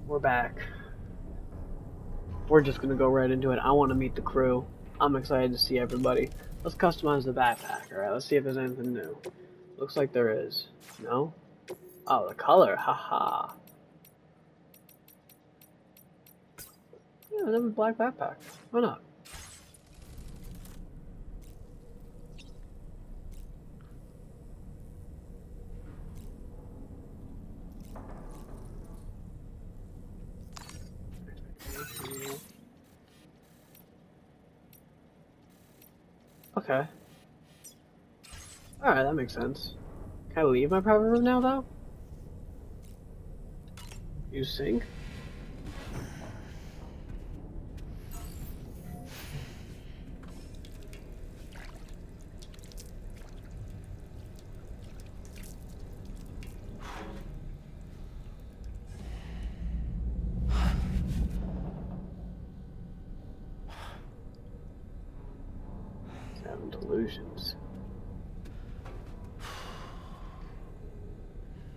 We're back. We're just gonna go right into it. I want to meet the crew. I'm excited to see everybody. Let's customize the backpack. Alright, let's see if there's anything new. Looks like there is. No? Oh, the color. Haha. Yeah, I have a black backpack. Why not? Okay. Alright, that makes sense. Can I leave my private room now, though? You sink? Having delusions.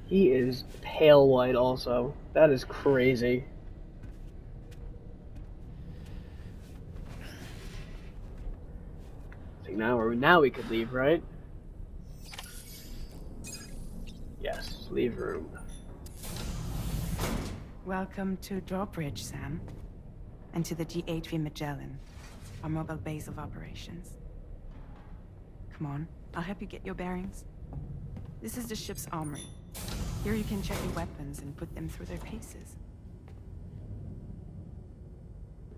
He is pale white also. That is crazy. I think now we could leave, right? Yes, leave room. Welcome to Drawbridge, Sam. And to the DHV Magellan, our mobile base of operations. Come on, I'll help you get your bearings. This is the ship's armory. Here you can check your weapons and put them through their paces.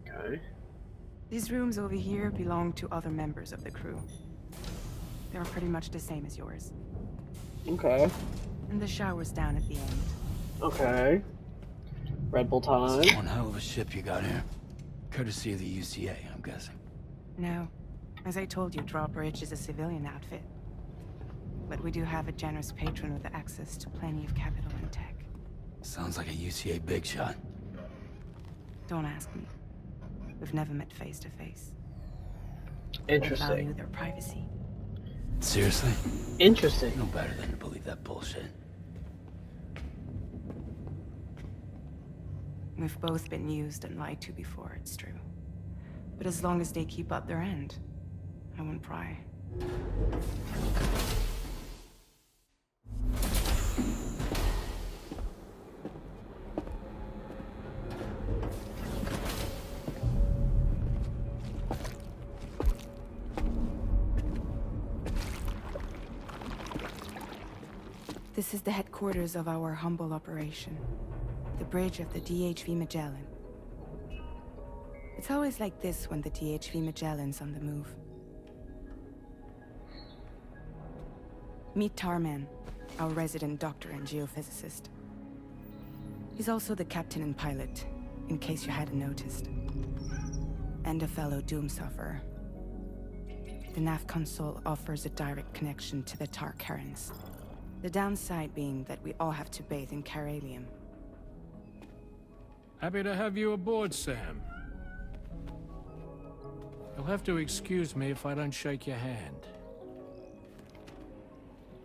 Okay. These rooms over here belong to other members of the crew. They're pretty much the same as yours. Okay. And the shower's down at the end. Okay. Red Bull time. It's one hell of a ship you got here. Courtesy of the UCA, I'm guessing. No. As I told you, Drawbridge is a civilian outfit. But we do have a generous patron with access to plenty of capital and tech. Sounds like a UCA big shot. Don't ask me. We've never met face to face. Interesting. They value their privacy. Seriously? Interesting. No better than to believe that bullshit. We've both been used and lied to before, it's true. But as long as they keep up their end, I won't pry. This is the headquarters of our humble operation. The bridge of the DHV Magellan. It's always like this when the DHV Magellan's on the move. Meet Tarman, our resident doctor and geophysicist. He's also the captain and pilot, in case you hadn't noticed. And a fellow doom sufferer. The nav console offers a direct connection to the Tar currents. The downside being that we all have to bathe in caralium. Happy to have you aboard, Sam. You'll have to excuse me if I don't shake your hand.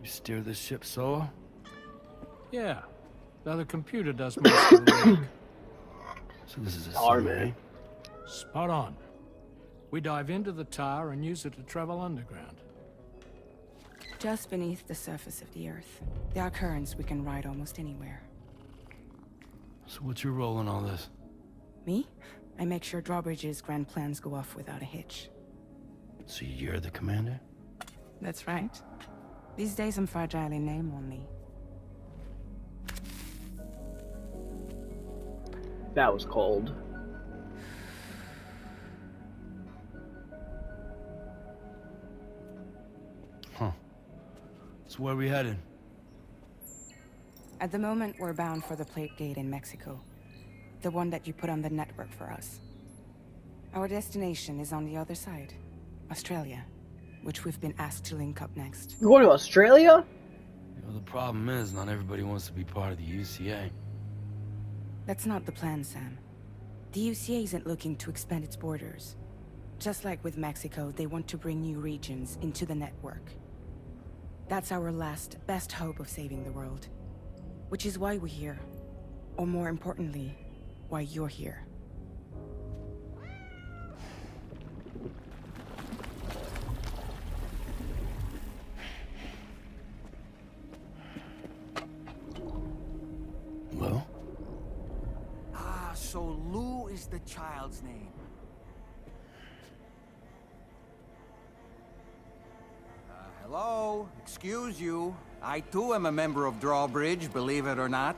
You steer this ship solo? Yeah, though the computer does most of the work. So this is a Tar, submarine? man. Spot on. We dive into the Tar and use it to travel underground. Just beneath the surface of the Earth, there are currents we can ride almost anywhere. So what's your role in all this? Me? I make sure Drawbridge's grand plans go off without a hitch. So you're the commander? That's right. These days I'm fragile in name only. That was cold. Huh. So where are we headed? At the moment, we're bound for the Plate Gate in Mexico. The one that you put on the network for us. Our destination is on the other side. Australia, which we've been asked to link up next. You're going to Australia? You know, the problem is, not everybody wants to be part of the UCA. That's not the plan, Sam. The UCA isn't looking to expand its borders. Just like with Mexico, they want to bring new regions into the network. That's our last, best hope of saving the world. Which is why we're here. Or more importantly, why you're here. Lou? Ah, so Lou is the child's name. Hello? Excuse you. I too am a member of Drawbridge, believe it or not.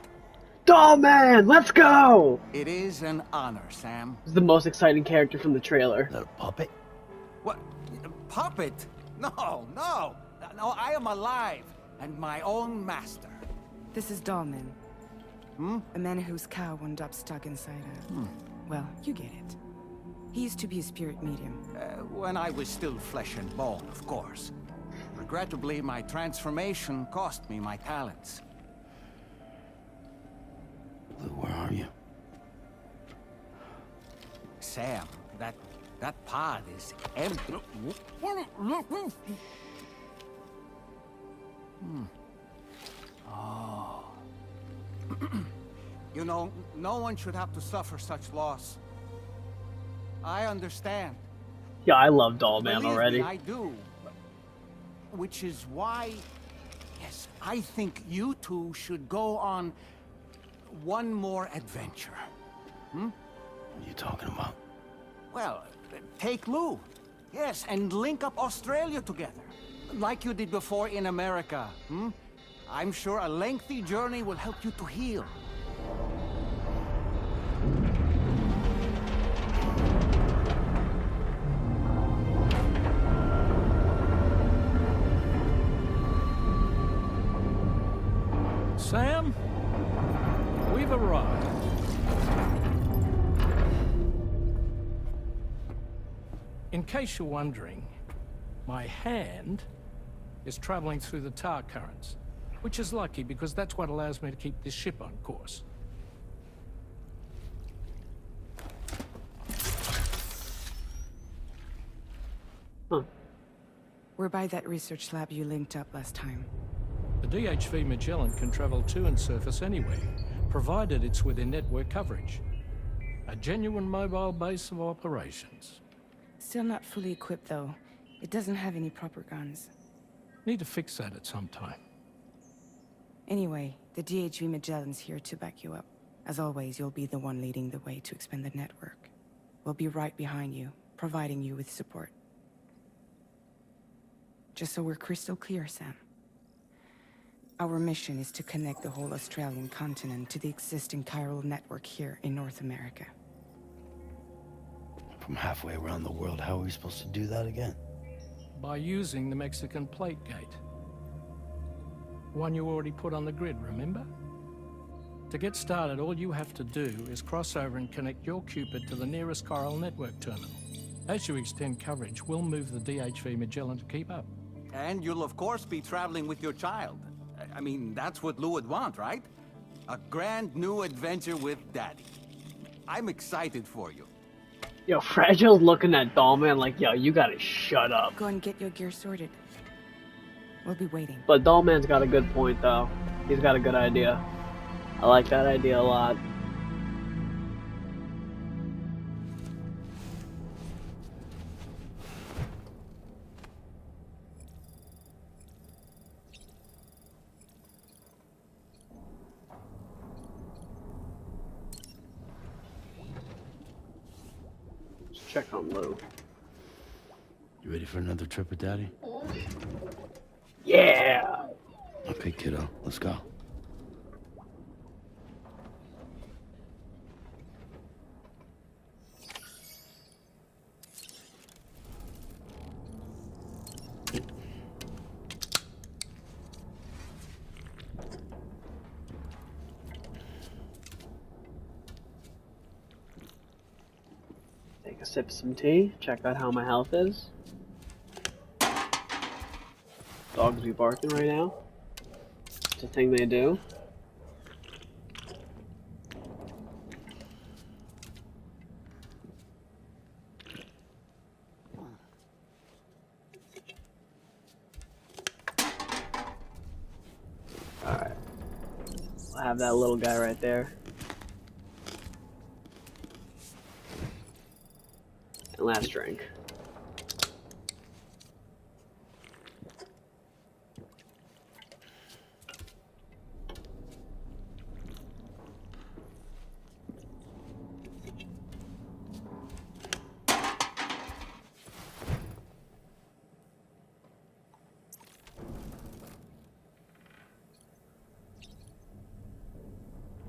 Doll Man, let's go! It is an honor, Sam. This is the most exciting character from the trailer. Is that a puppet? What? Puppet? No, no. No, I am alive and my own master. This is Dollman. A man whose cow wound up stuck inside a... Well, you get it. He used to be a spirit medium. When I was still flesh and bone, of course. Regrettably, my transformation cost me my talents. Lou, where are you? Sam, that pod is empty. Oh. You know, no one should have to suffer such loss. I understand. Yeah, I love Doll Man Believe already. me, I do. Which is why, yes, I think you two should go on one more adventure. What are you talking about? Well, take Lou. Yes, and link up Australia together. Like you did before in America. I'm sure a lengthy journey will help you to heal. Sam, we've arrived. In case you're wondering, my hand is traveling through the tar currents, which is lucky because that's what allows me to keep this ship on course. Huh. We're by that research lab you linked up last time. The DHV Magellan can travel to and surface anywhere, provided it's within network coverage. A genuine mobile base of operations. Still not fully equipped, though. It doesn't have any proper guns. Need to fix that at some time. Anyway, the DHV Magellan's here to back you up. As always, you'll be the one leading the way to expand the network. We'll be right behind you, providing you with support. Just so we're crystal clear, Sam. Our mission is to connect the whole Australian continent to the existing chiral network here in North America. From halfway around the world, how are we supposed to do that again? By using the Mexican plate gate. One you already put on the grid, remember? To get started, all you have to do is cross over and connect your Cupid to the nearest chiral network terminal. As you extend coverage, we'll move the DHV Magellan to keep up. And you'll of course be traveling with your child. I mean, that's what Lou would want, right? A grand new adventure with Daddy. I'm excited for you. Yo, Fragile's looking at Doll Man like, yo, you gotta shut up. Go and get your gear sorted. We'll be waiting. But Doll Man's got a good point, though. He's got a good idea. I like that idea a lot. Let's check on Lou. You ready for another trip with Daddy? Yeah! Okay, kiddo, let's go. Take a sip of some tea, check out how my health is. Dogs be barking right now. It's a thing they do. Alright. I'll have that little guy right there. And last drink.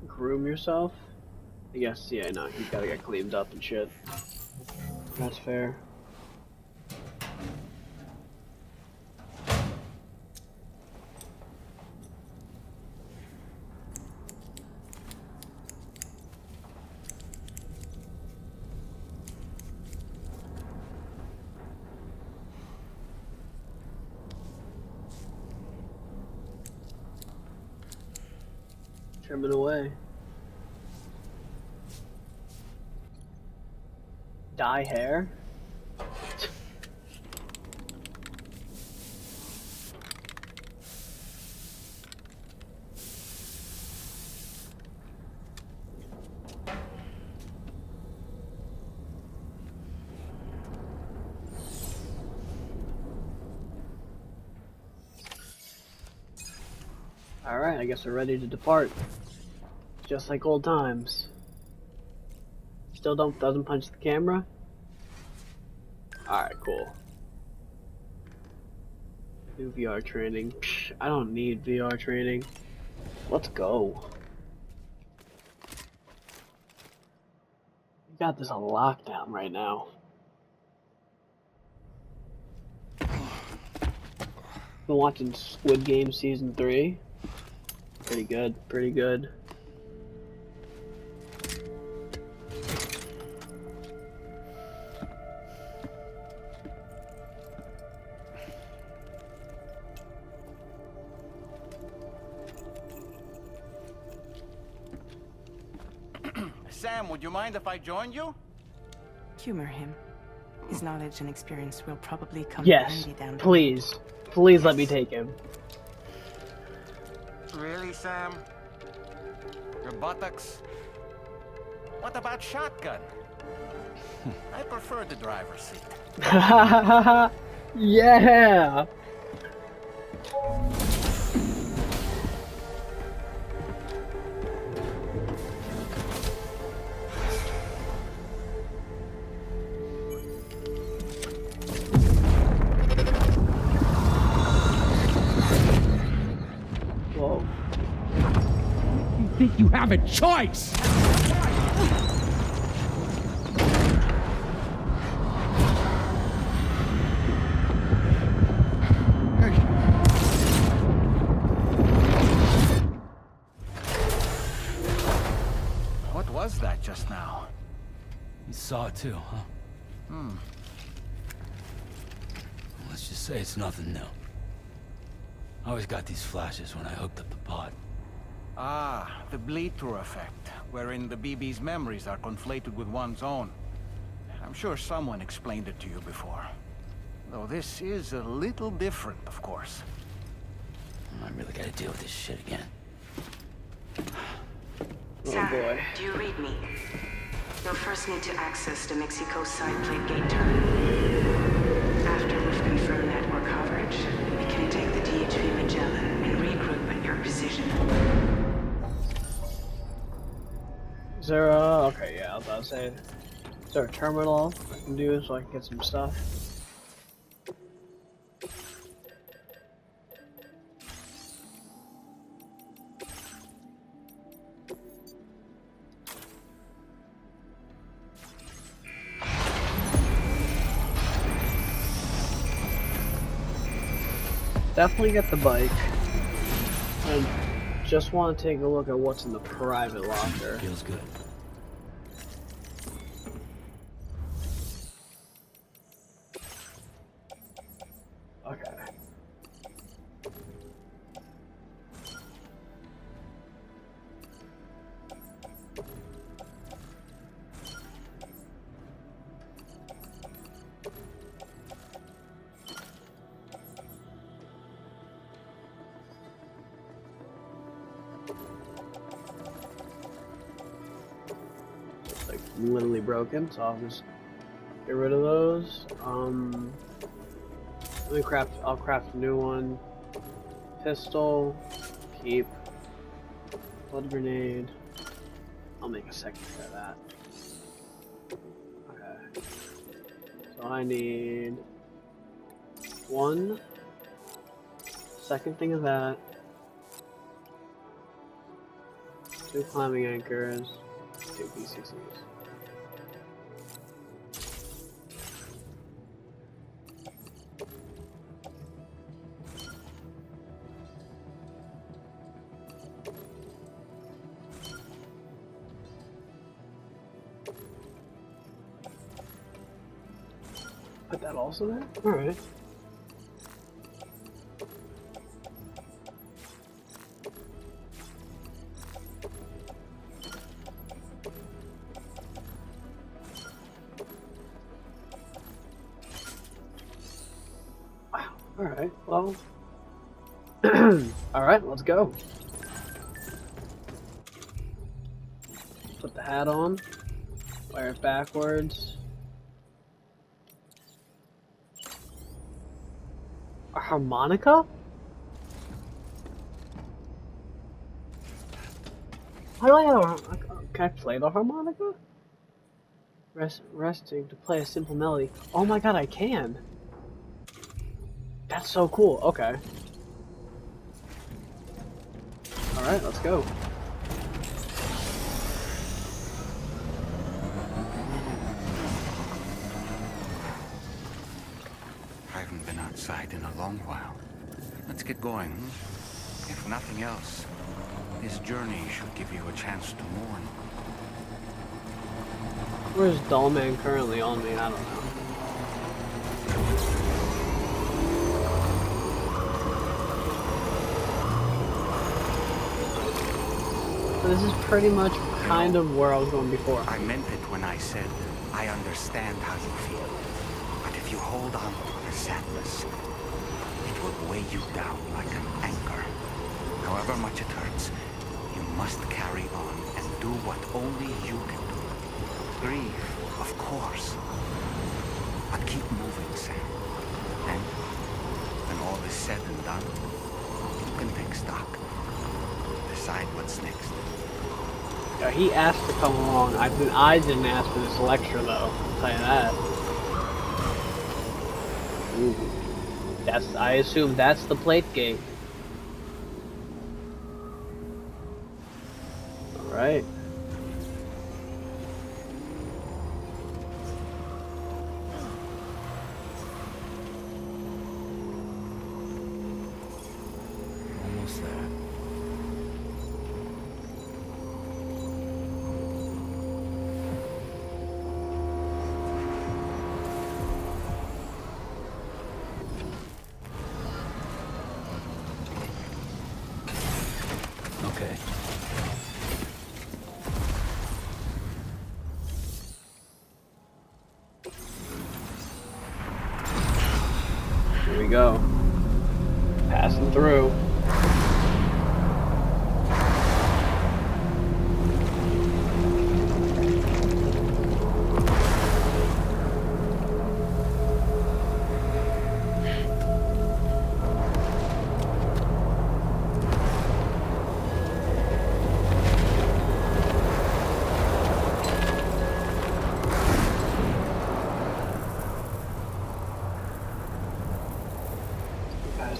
Groom yourself? I guess, yeah, no, you gotta get cleaned up and shit. That's fair. Trimming away. Dye hair? Alright, I guess we're ready to depart. Just like old times. Still doesn't punch the camera? Alright, cool. New VR training. Psh, I don't need VR training. Let's go. We got this on lockdown right now. Been watching Squid Game Season 3. Pretty good, pretty good. Sam, would you mind if I joined you? Humor him. His knowledge and experience will probably come Yes, handy down the road. please. Please let me take him. Really, Sam? Your buttocks? What about shotgun? I prefer the driver's seat. Yeah! Whoa. You think you have a choice? What was that just now? You saw it too, huh? Let's just say it's nothing new. I always got these flashes when I hooked up the pod. Ah, the bleed-through effect, wherein the BB's memories are conflated with one's own. I'm sure someone explained it to you before. Though this is a little different, of course. I really gotta deal with this shit again. Oh Sam, boy. do you read me? You'll first need to access the Mexico side plate gate terminal. After we've confirmed network coverage, we can take the DHV Magellan and regroup at your position. Is there okay, yeah, I was about to say, is there a terminal I can do so I can get some stuff? Definitely get the bike. And just want to take a look at what's in the private locker. Feels good. Okay. It's like literally broken, so I'll just Get rid of those. Let me craft. I'll craft a new one. Pistol. Keep. Blood grenade. I'll make a second for that. Okay. So I need one. Second thing of that. 2 climbing anchors. 2 B60s. Put that also there? Alright. Wow. Alright, well. Alright, let's go. Put the hat on. Wear it backwards. A harmonica? Why do I have a, can I play the harmonica? Resting to play a simple melody. Oh my god, I can! That's so cool, okay. Alright, let's go. I haven't been outside in a long while. Let's get going. If nothing else, this journey should give you a chance to mourn. Where's Dullman currently on me? I don't know. So this is pretty much kind of where I was going before. I meant it when I said, I understand how you feel. But if you hold on to the sadness, it will weigh you down like an anchor. However much it hurts, you must carry on and do what only you can do. Grieve, of course. But keep moving, Sam. And when all is said and done, you can take stock. Decide what's next. Yeah, he asked to come along. I didn't ask for this lecture though. I'll tell you that. Ooh. I assume that's the plate gate. Alright. Almost there. Okay. Here we go. Passing through.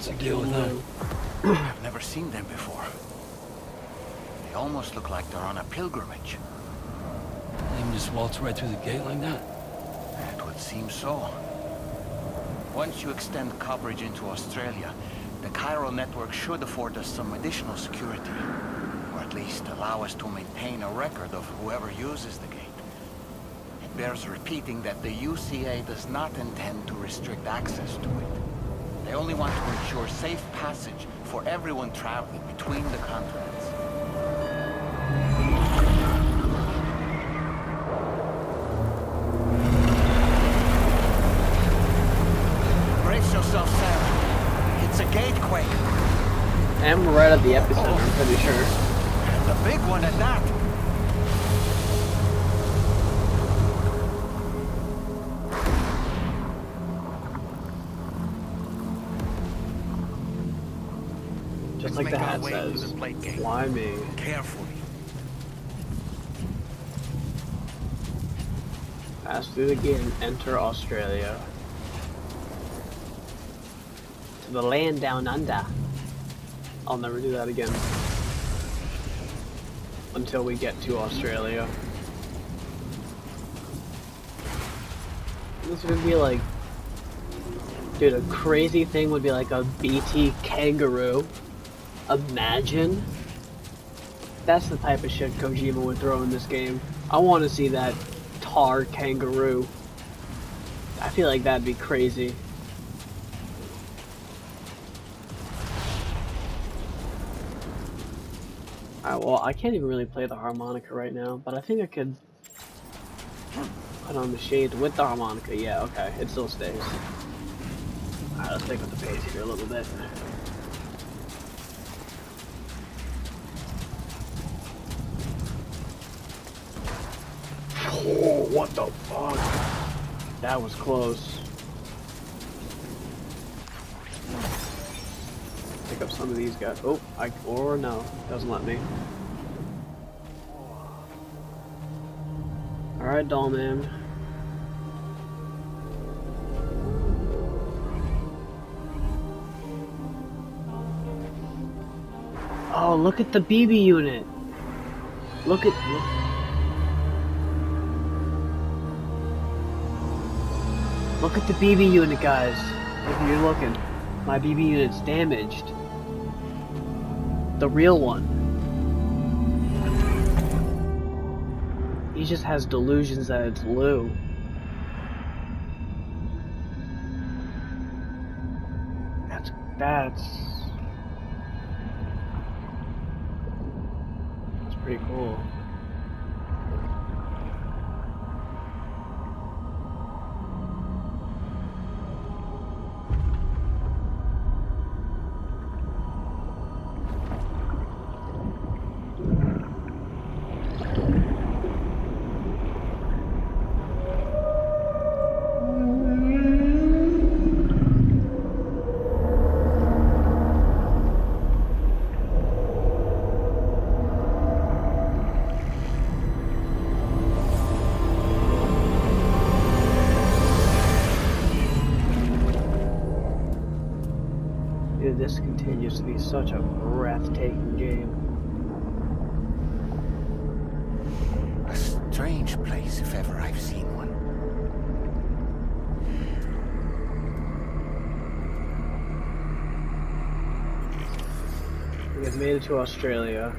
What's the deal with them? I've never seen them before. They almost look like they're on a pilgrimage. They can just waltz right through the gate like that? It would seem so. Once you extend coverage into Australia, the chiral network should afford us some additional security. Or at least allow us to maintain a record of whoever uses the gate. It bears repeating that the UCA does not intend to restrict access to it. They only want to ensure safe passage for everyone traveling between the continents. Brace yourself, Sam. It's a gatequake. And we're right at the epicenter, I'm pretty sure. And a big one at that. Let's like make the our hat way to says. the plate gate. Why me? Carefully. Pass through the gate and enter Australia. To the land down under. I'll never do that again. Until we get to Australia. This would be like... Dude, a crazy thing would be like a BT kangaroo. Imagine. That's the type of shit Kojima would throw in this game. I want to see that tar kangaroo. I feel like that'd be crazy. Alright, well, I can't even really play the harmonica right now, but I think I could put on the shades with the harmonica. Yeah, okay, it still stays. Alright, let's pick up the pace here a little bit. Oh, what the fuck? That was close. Pick up some of these guys. Oh, or no, doesn't let me. Alright, doll man. Oh, look at the BB unit. Look at the BB unit, guys. If you're looking, my BB unit's damaged. The real one. He just has delusions that it's Lou. That's pretty cool. Dude, this continues to be such a breathtaking game. A strange place if ever I've seen one. We have made it to Australia.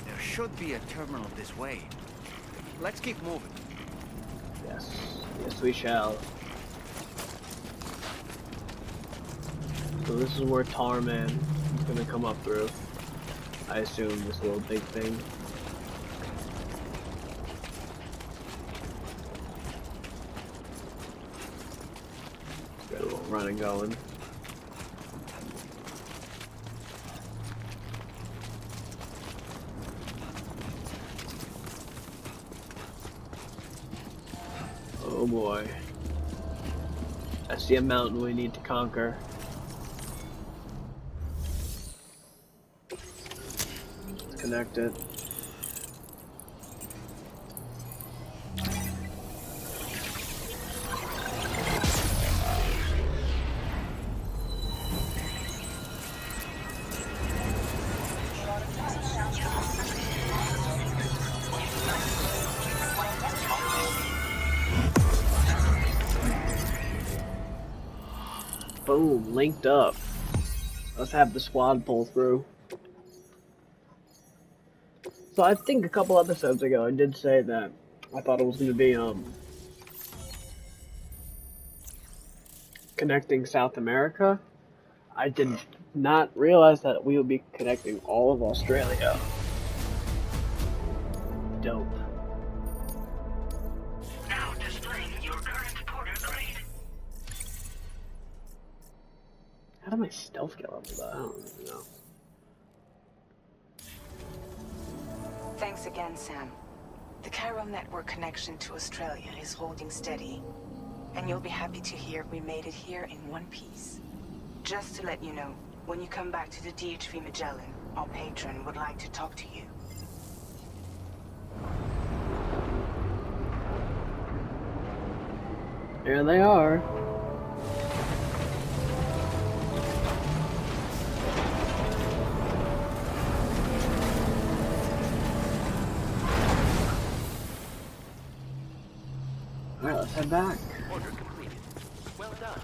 There should be a terminal this way. Let's keep moving. Yes. Yes, we shall. So this is where Tarman is gonna come up through. I assume this little big thing. Got a little running going. Oh boy. I see a mountain we need to conquer. Connected. Boom, linked up. Let's have the squad pull through. So I think a couple episodes ago I did say that I thought it was going to be connecting South America. I did not realize that we would be connecting all of Australia. Dope. Now displaying your current porter grade. How did my stealth get up to that? I don't even know. Thanks again, Sam. The Chiral network connection to Australia is holding steady. And you'll be happy to hear we made it here in one piece. Just to let you know, when you come back to the DHV Magellan, our patron would like to talk to you. Here they are. Alright, let's head back. Order completed. Well done.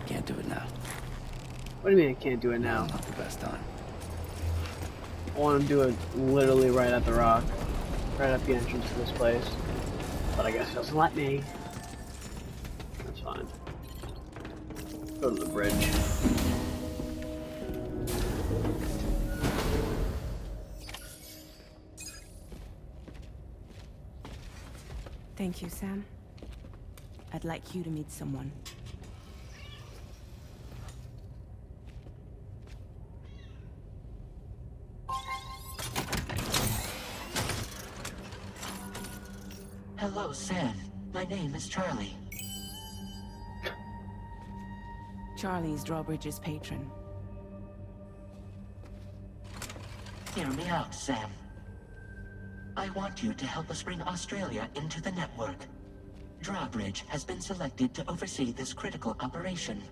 Can't do it now. What do you mean I can't do it now? Not the best time. I want to do it literally right at the rock. Right at the entrance to this place. But I guess it doesn't let me. That's fine. Go to the bridge. Thank you, Sam. I'd like you to meet someone. Hello, Sam. My name is Charlie. Charlie's Drawbridge's patron. Hear me out, Sam. I want you to help us bring Australia into the network. Drawbridge has been selected to oversee this critical operation.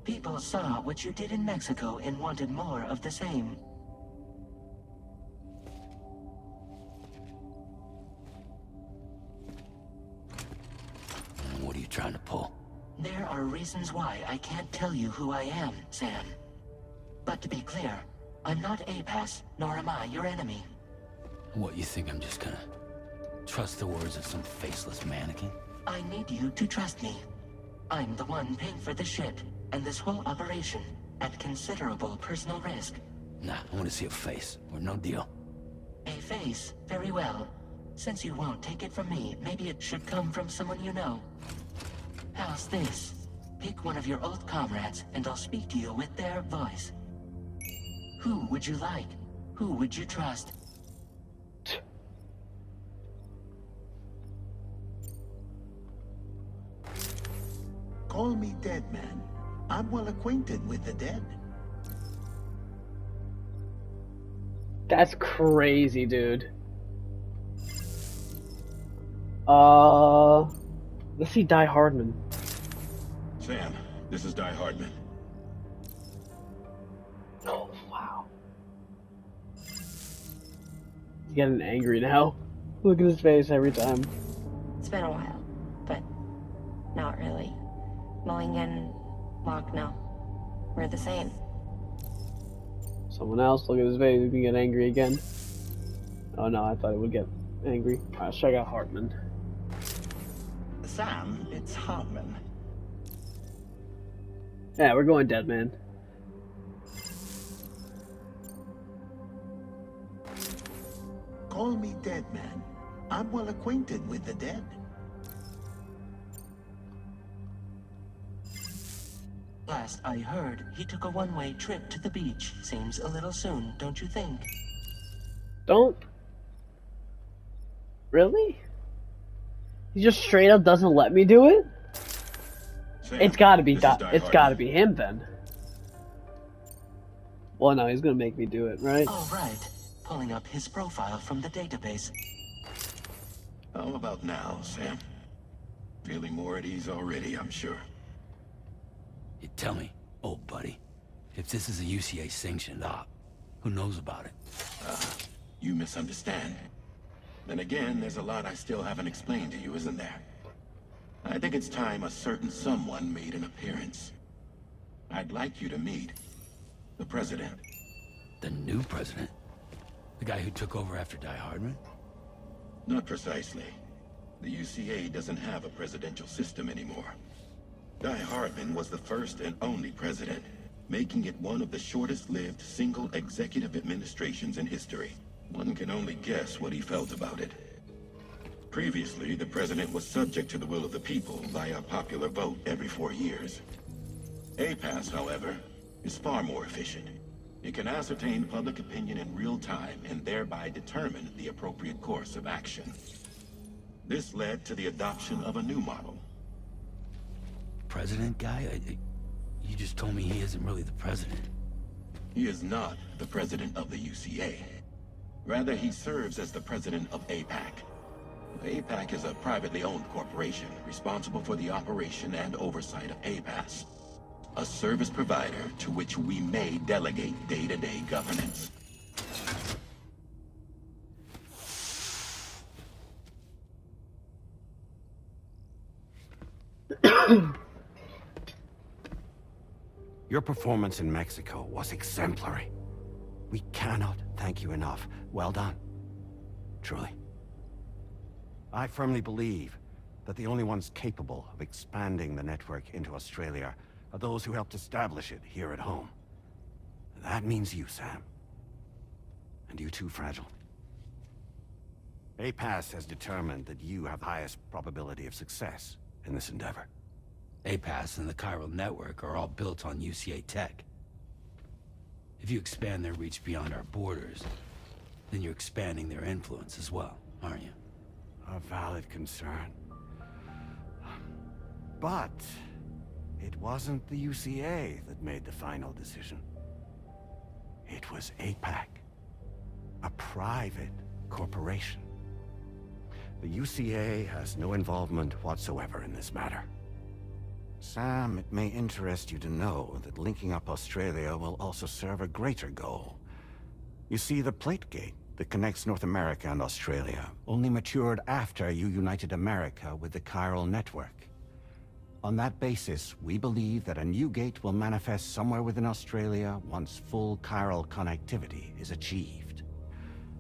People saw what you did in Mexico and wanted more of the same. What are you trying to pull? There are reasons why I can't tell you who I am, Sam. But to be clear, I'm not APAS, nor am I your enemy. What, you think I'm just gonna trust the words of some faceless mannequin? I need you to trust me. I'm the one paying for the ship, and this whole operation, at considerable personal risk. Nah, I want to see a face, or no deal. A face, very well. Since you won't take it from me, maybe it should come from someone you know. How's this? Pick one of your old comrades, and I'll speak to you with their voice. Who would you like? Who would you trust? Call me dead, man. I'm well acquainted with the dead. That's crazy, dude. Let's see Die Hardman. Sam, this is Die Hardman. Oh, wow. He's getting angry now. Look at his face every time. It's been a while, but not really. Mulligan, Locke, no. We're the same. Someone else, look at his face, he can get angry again. Oh no, I thought he would get angry. Alright, let's check out Hartman. Sam, it's Hartman. Yeah, we're going dead, man. Call me dead, man. I'm well acquainted with the dead. Last I heard, he took a one-way trip to the beach. Seems a little soon, don't you think? Don't? Really? He just straight up doesn't let me do it? Sam, It's gotta be this is Die it's Hardman. gotta be him then. Well no, he's gonna make me do it, right? All right. Pulling up his profile from the database. How about now, Sam? Feeling more at ease already, I'm sure. You tell me, old buddy, if this is a UCA sanctioned op, who knows about it? You misunderstand. Then again, there's a lot I still haven't explained to you, isn't there? I think it's time a certain someone made an appearance. I'd like you to meet the president. The new president? The guy who took over after Die Hardman? Not precisely. The UCA doesn't have a presidential system anymore. Guy Hardman was the first and only president, making it one of the shortest-lived single executive administrations in history. One can only guess what he felt about it. Previously, the president was subject to the will of the people via popular vote every 4 years. APAS, however, is far more efficient. It can ascertain public opinion in real time and thereby determine the appropriate course of action. This led to the adoption of a new model. President guy? You just told me he isn't really the president. He is not the president of the UCA. Rather, he serves as the president of APAC. APAC is a privately owned corporation responsible for the operation and oversight of APAS, a service provider to which we may delegate day-to-day governance. Your performance in Mexico was exemplary. We cannot thank you enough. Well done. Truly. I firmly believe that the only ones capable of expanding the network into Australia are those who helped establish it here at home. That means you, Sam. And you too, Fragile. APAS has determined that you have the highest probability of success in this endeavor. APAS and the Chiral Network are all built on UCA tech. If you expand their reach beyond our borders, then you're expanding their influence as well, aren't you? A valid concern. But it wasn't the UCA that made the final decision. It was APAC, a private corporation. The UCA has no involvement whatsoever in this matter. Sam, it may interest you to know that linking up Australia will also serve a greater goal. You see, the plate gate that connects North America and Australia only matured after you united America with the Chiral Network. On that basis, we believe that a new gate will manifest somewhere within Australia once full chiral connectivity is achieved.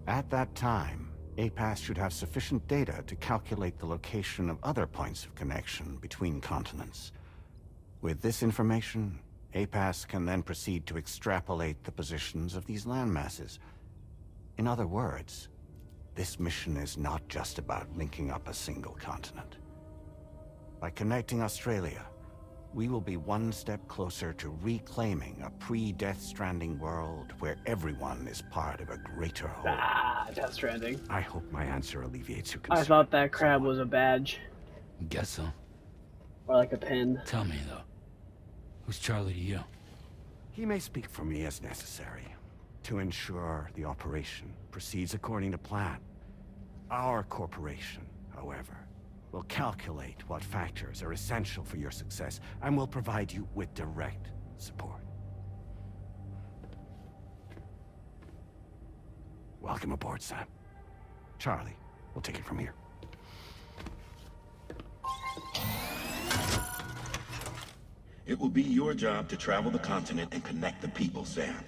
At that time, APAS should have sufficient data to calculate the location of other points of connection between continents. With this information, APAS can then proceed to extrapolate the positions of these landmasses. In other words, this mission is not just about linking up a single continent. By connecting Australia, we will be one step closer to reclaiming a pre-Death Stranding world where everyone is part of a greater whole. Death Stranding. I hope my answer alleviates your concern. I thought that crab was a badge. Guess so. Or like a pin. Tell me, though. Who's Charlie to you? He may speak for me as necessary, to ensure the operation proceeds according to plan. Our corporation, however, will calculate what factors are essential for your success and will provide you with direct support. Welcome aboard, Sam. Charlie, we'll take it from here. It will be your job to travel the continent and connect the people, Sam.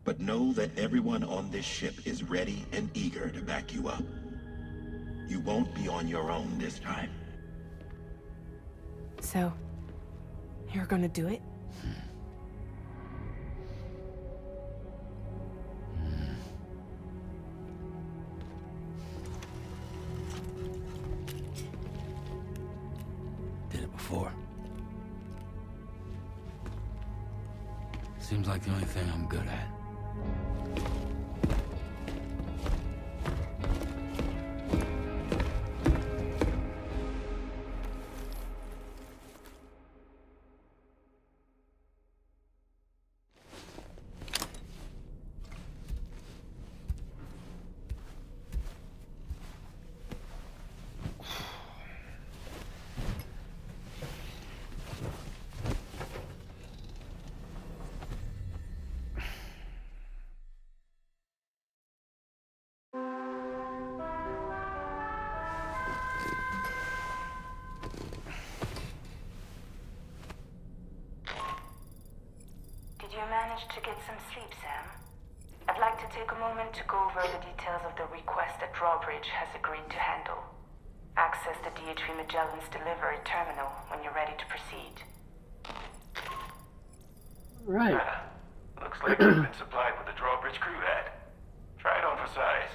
But know that everyone on this ship is ready and eager to back you up. You won't be on your own this time. So, you're gonna do it? Did it before. Seems like the only thing I'm good at. Did you manage to get some sleep, Sam? I'd like to take a moment to go over the details of the request that Drawbridge has agreed to handle. Access the DHV Magellan's delivery terminal when you're ready to proceed. Right. Looks like you've been supplied with the drawbridge crew hat. Try it on for size.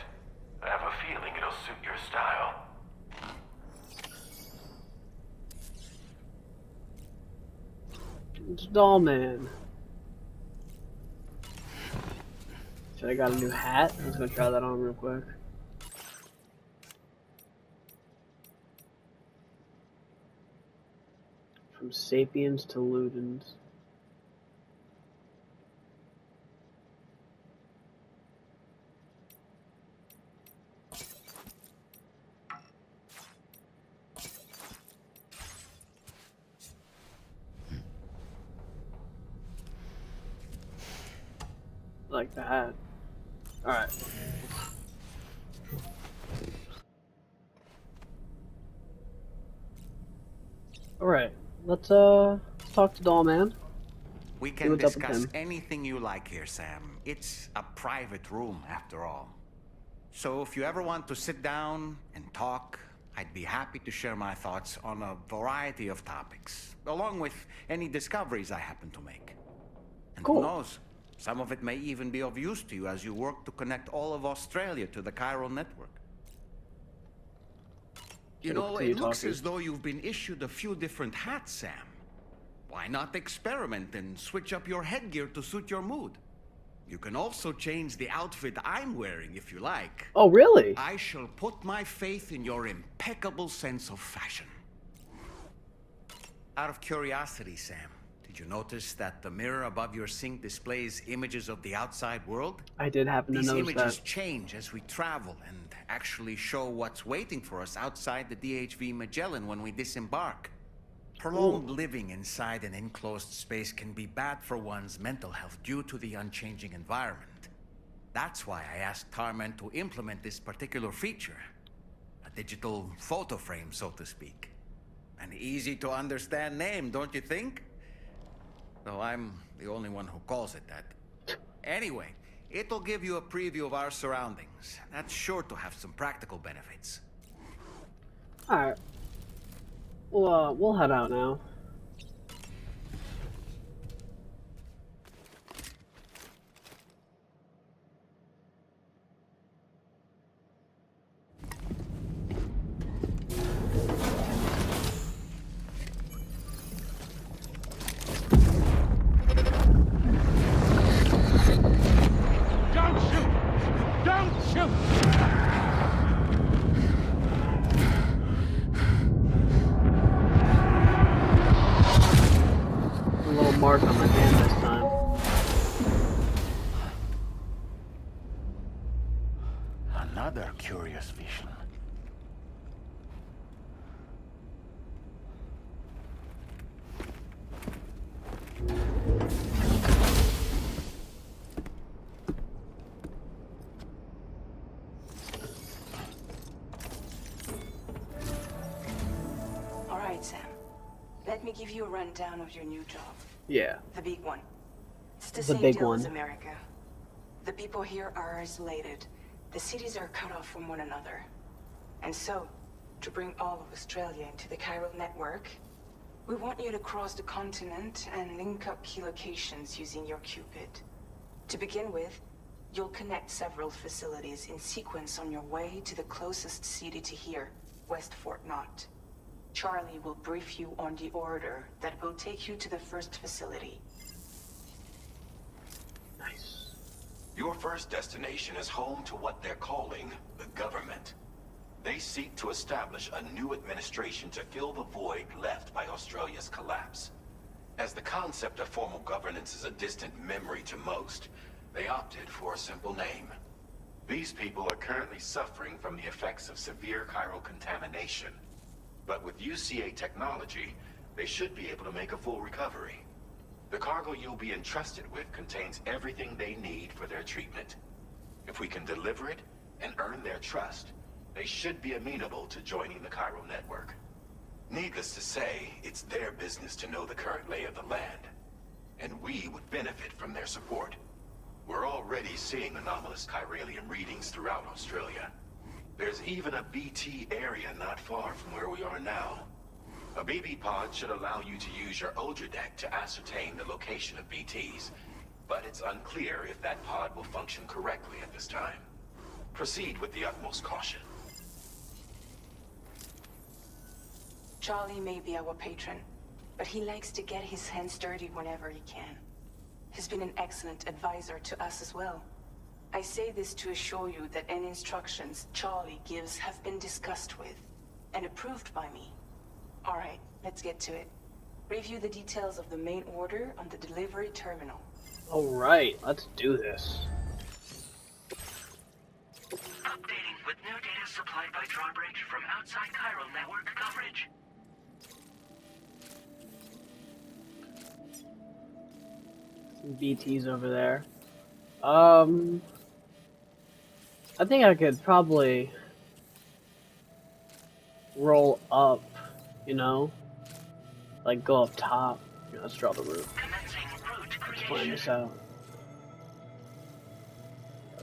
I have a feeling it'll suit your style. It's Doll Man. Should I got a new hat? I'm just gonna try that on real quick. From Sapiens to Ludens. Like that. Alright. Alright. Let's talk to Doll Man. We can discuss anything you like here, Sam. It's a private room, after all. So if you ever want to sit down and talk, I'd be happy to share my thoughts on a variety of topics, along with any discoveries I happen to make. And who knows, some of it may even be of use to you as you work to connect all of Australia to the chiral network. You know, it looks as though you've been issued a few different hats, Sam. Why not experiment and switch up your headgear to suit your mood? You can also change the outfit I'm wearing if you like. Oh, really? I shall put my faith in your impeccable sense of fashion. Out of curiosity, Sam, did you notice that the mirror above your sink displays images of the outside world? I did happen to notice that. These images change as we travel and actually show what's waiting for us outside the DHV Magellan when we disembark. Prolonged living inside an enclosed space can be bad for one's mental health due to the unchanging environment. That's why I asked Tarman to implement this particular feature. A digital photo frame, so to speak. An easy to understand name, don't you think? Though I'm the only one who calls it that. Anyway, it'll give you a preview of our surroundings. That's sure to have some practical benefits. Alright. Well, we'll head out now. Don't shoot! Don't shoot! Mark on my hand this time. Another curious vision. All right, Sam. Let me give you a rundown of your new job. Yeah. The big one. It's the The same big deal one. as America. The people here are isolated. The cities are cut off from one another. And so, to bring all of Australia into the chiral network, we want you to cross the continent and link up key locations using your Cupid. To begin with, you'll connect several facilities in sequence on your way to the closest city to here, West Fort Knott. Charlie will brief you on the order that will take you to the first facility. Nice. Your first destination is home to what they're calling the government. They seek to establish a new administration to fill the void left by Australia's collapse. As the concept of formal governance is a distant memory to most, they opted for a simple name. These people are currently suffering from the effects of severe chiral contamination. But with UCA technology, they should be able to make a full recovery. The cargo you'll be entrusted with contains everything they need for their treatment. If we can deliver it and earn their trust, they should be amenable to joining the chiral network. Needless to say, it's their business to know the current lay of the land, and we would benefit from their support. We're already seeing anomalous chiralium readings throughout Australia. There's even a BT area not far from where we are now. A BB pod should allow you to use your Ultra deck to ascertain the location of BTs, but it's unclear if that pod will function correctly at this time. Proceed with the utmost caution. Charlie may be our patron, but he likes to get his hands dirty whenever he can. He's been an excellent advisor to us as well. I say this to assure you that any instructions Charlie gives have been discussed with and approved by me. All right, let's get to it. Review the details of the main order on the delivery terminal. All right, let's do this. Updating with new data supplied by Drawbridge from outside chiral network coverage. BT's over there. I think I could probably roll up, you know, like go up top. Yeah, let's draw the route. Let's plan this out.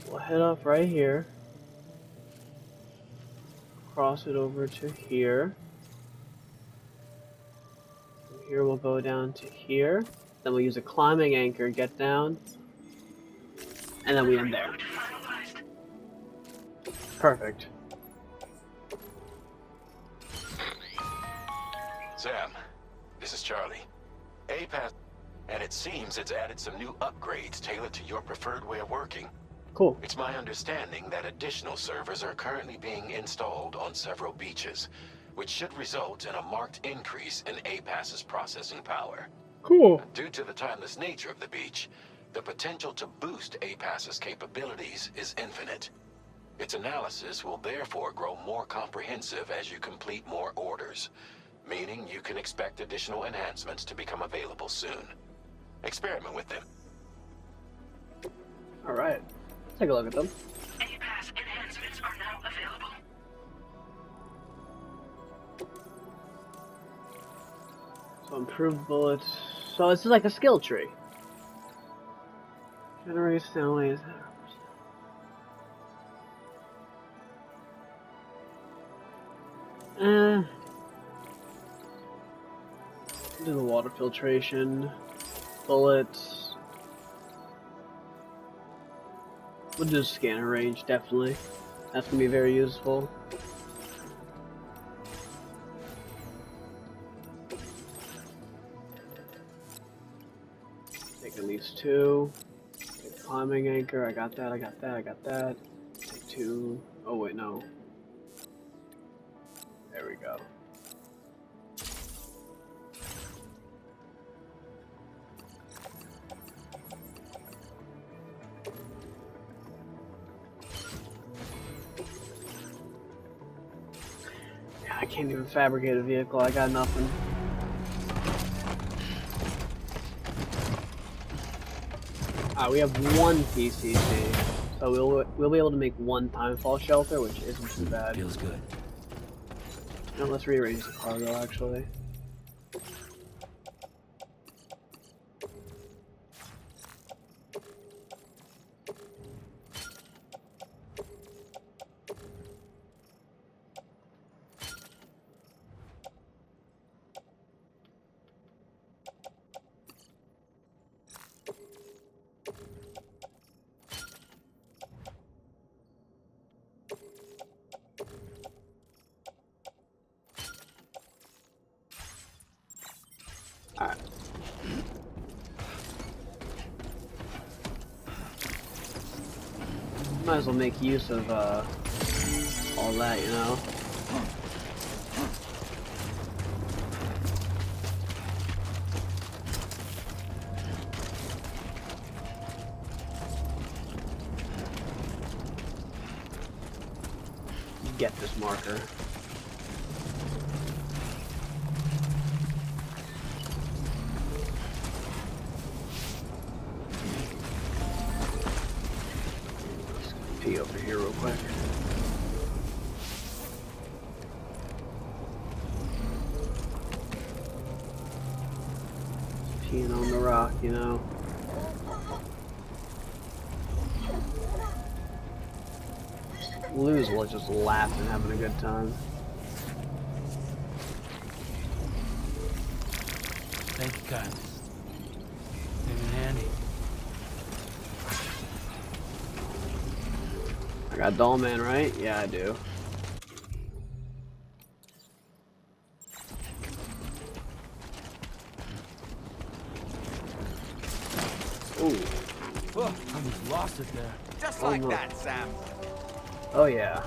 We'll head up right here. Cross it over to here. From here we'll go down to here. Then we'll use a climbing anchor, get down, and then we end there. Perfect. Sam, this is Charlie. APAS, and it seems it's added some new upgrades tailored to your preferred way of working. Cool. It's my understanding that additional servers are currently being installed on several beaches, which should result in a marked increase in APAS's processing power. Cool. Due to the timeless nature of the beach, the potential to boost APAS's capabilities is infinite. Its analysis will therefore grow more comprehensive as you complete more orders, meaning you can expect additional enhancements to become available soon. Experiment with them. Alright, take a look at them. APAS enhancements are now available. So improved bullets. So this is like a skill tree. Generates sound. Do the water filtration, bullets. We'll do scanner range, definitely. That's gonna be very useful. Take at least 2. Take climbing anchor, I got that, I got that, I got that. Take 2. Oh wait, no. There we go. Yeah, I can't even fabricate a vehicle, I got nothing. We have 1 PCC, so we'll be able to make 1 timefall shelter, which isn't too bad. Feels good. Now let's rearrange the cargo, actually. Alright. Might as well make use of all that, you know. Get this marker. Pee over here real quick. Peeing on the rock, you know. Lose while just laughing and having a good time. Thank you kindly. Came in handy. I got Doll Man, right? Yeah, I do. Ooh. Oh, I almost lost it there. Just Oh, like no. that, Sam. Oh yeah.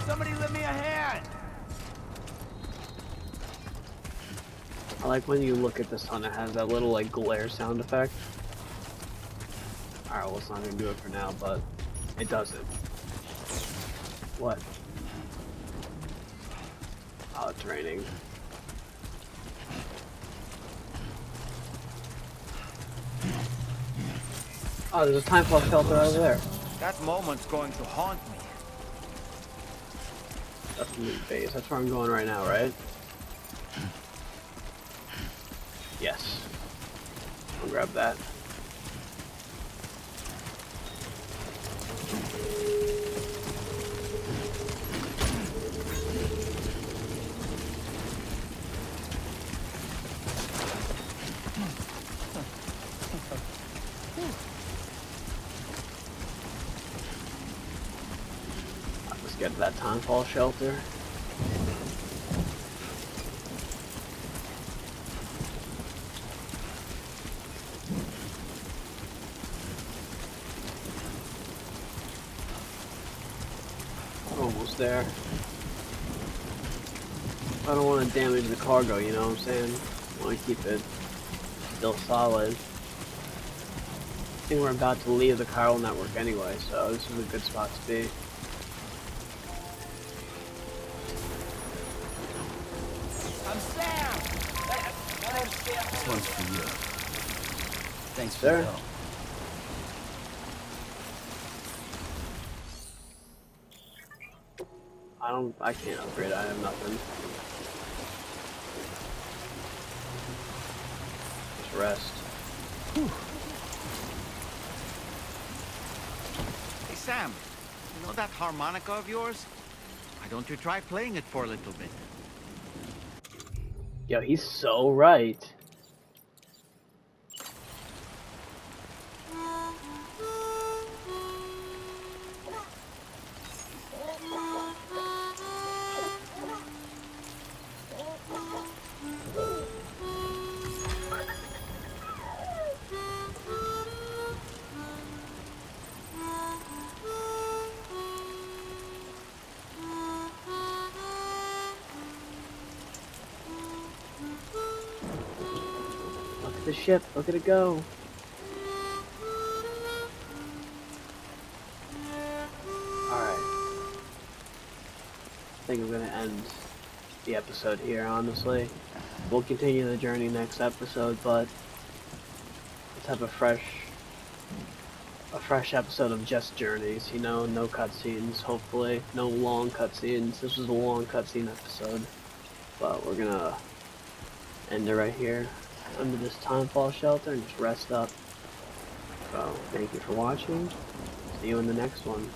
Somebody lend me a hand. I like when you look at the sun, it has that little like glare sound effect. Alright, well it's not gonna do it for now, but it does it. What? Oh, it's raining. Oh, there's a timefall shelter over there. That moment's going to haunt me. That's the loot base. That's where I'm going right now, right? Yes. I'll grab that. Let's get to that timefall shelter. Almost there. I don't want to damage the cargo, you know what I'm saying? I want to keep it still solid. I think we're about to leave the chiral network anyway, so this is a good spot to be. I'm Sam. This one's for you. Thanks for Sir? the help. I can't upgrade, I have nothing. Just rest. Whew. Hey, Sam. You know that harmonica of yours? Why don't you try playing it for a little bit? Yo, he's so right. Look at the ship, look at it go. Alright. I think I'm gonna end the episode here, honestly. We'll continue the journey next episode, but let's have a fresh episode of just journeys, you know, no cutscenes, hopefully. No long cutscenes. This was a long cutscene episode. But we're gonna end it right here under this timefall shelter and just rest up. So, thank you for watching. See you in the next one.